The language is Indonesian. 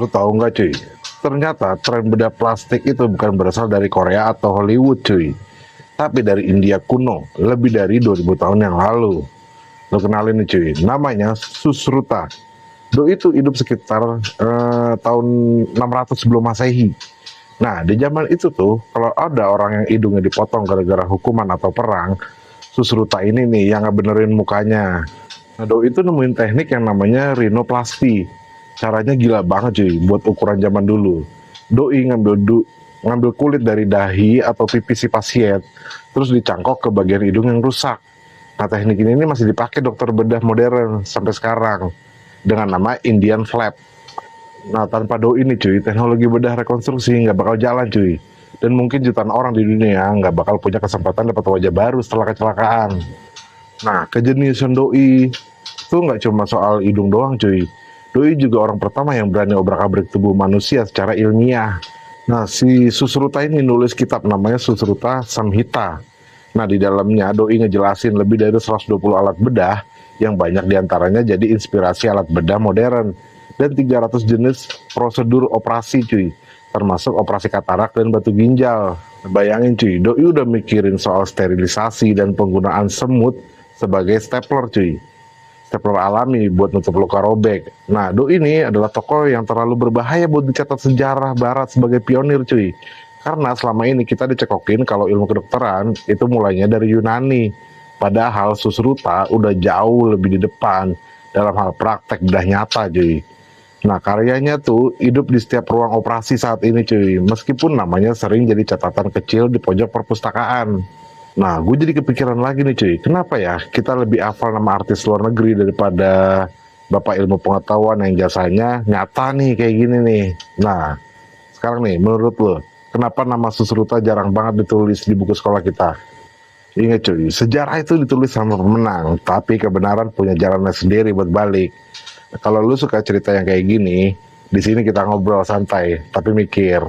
Lu tahu nggak cuy? Ternyata tren bedah plastik itu bukan berasal dari Korea atau Hollywood cuy, tapi dari India kuno, lebih dari 2000 tahun yang lalu. Lo kenalin nih cuy, namanya Susruta. Doi itu hidup sekitar tahun 600 sebelum Masehi. Nah, di zaman itu tuh, kalau ada orang yang hidungnya dipotong gara-gara hukuman atau perang, Susruta ini nih yang ngebenerin mukanya. Nah, Doi itu nemuin teknik yang namanya rhinoplasti. Caranya gila banget cuy, buat ukuran zaman dulu. Doi ngambil kulit dari dahi atau pipi si pasien, terus dicangkok ke bagian hidung yang rusak. Nah, teknik ini masih dipakai dokter bedah modern sampai sekarang dengan nama Indian Flap. Nah, tanpa doi ini cuy, teknologi bedah rekonstruksi nggak bakal jalan cuy. Dan mungkin jutaan orang di dunia nggak bakal punya kesempatan dapat wajah baru setelah kecelakaan. Nah, kejeniusan doi itu nggak cuma soal hidung doang cuy. Doi juga orang pertama yang berani obrak-abrik tubuh manusia secara ilmiah. Nah, si Susruta ini nulis kitab namanya Susruta Samhita. Nah, di dalamnya Doi ngejelasin lebih dari 120 alat bedah yang banyak diantaranya jadi inspirasi alat bedah modern dan 300 jenis prosedur operasi cuy, termasuk operasi katarak dan batu ginjal. Bayangin cuy, Doi udah mikirin soal sterilisasi dan penggunaan semut sebagai stapler cuy, stapler alami buat nutup luka robek. Nah, Doi ini adalah tokoh yang terlalu berbahaya buat dicatat sejarah barat sebagai pionir cuy. Karena selama ini kita dicekokin kalau ilmu kedokteran itu mulainya dari Yunani. Padahal Susruta udah jauh lebih di depan dalam hal praktek bedah nyata cuy. Nah, karyanya tuh hidup di setiap ruang operasi saat ini cuy. Meskipun namanya sering jadi catatan kecil di pojok perpustakaan. Nah, gue jadi kepikiran lagi nih cuy. Kenapa ya kita lebih hafal nama artis luar negeri daripada bapak ilmu pengetahuan yang jasanya nyata nih kayak gini nih. Nah, sekarang nih menurut lo, kenapa nama Susruta jarang banget ditulis di buku sekolah kita? Ingat cuy, sejarah itu ditulis sama pemenang, tapi kebenaran punya jalannya sendiri buat balik. Kalau lu suka cerita yang kayak gini, di sini kita ngobrol santai, tapi mikir.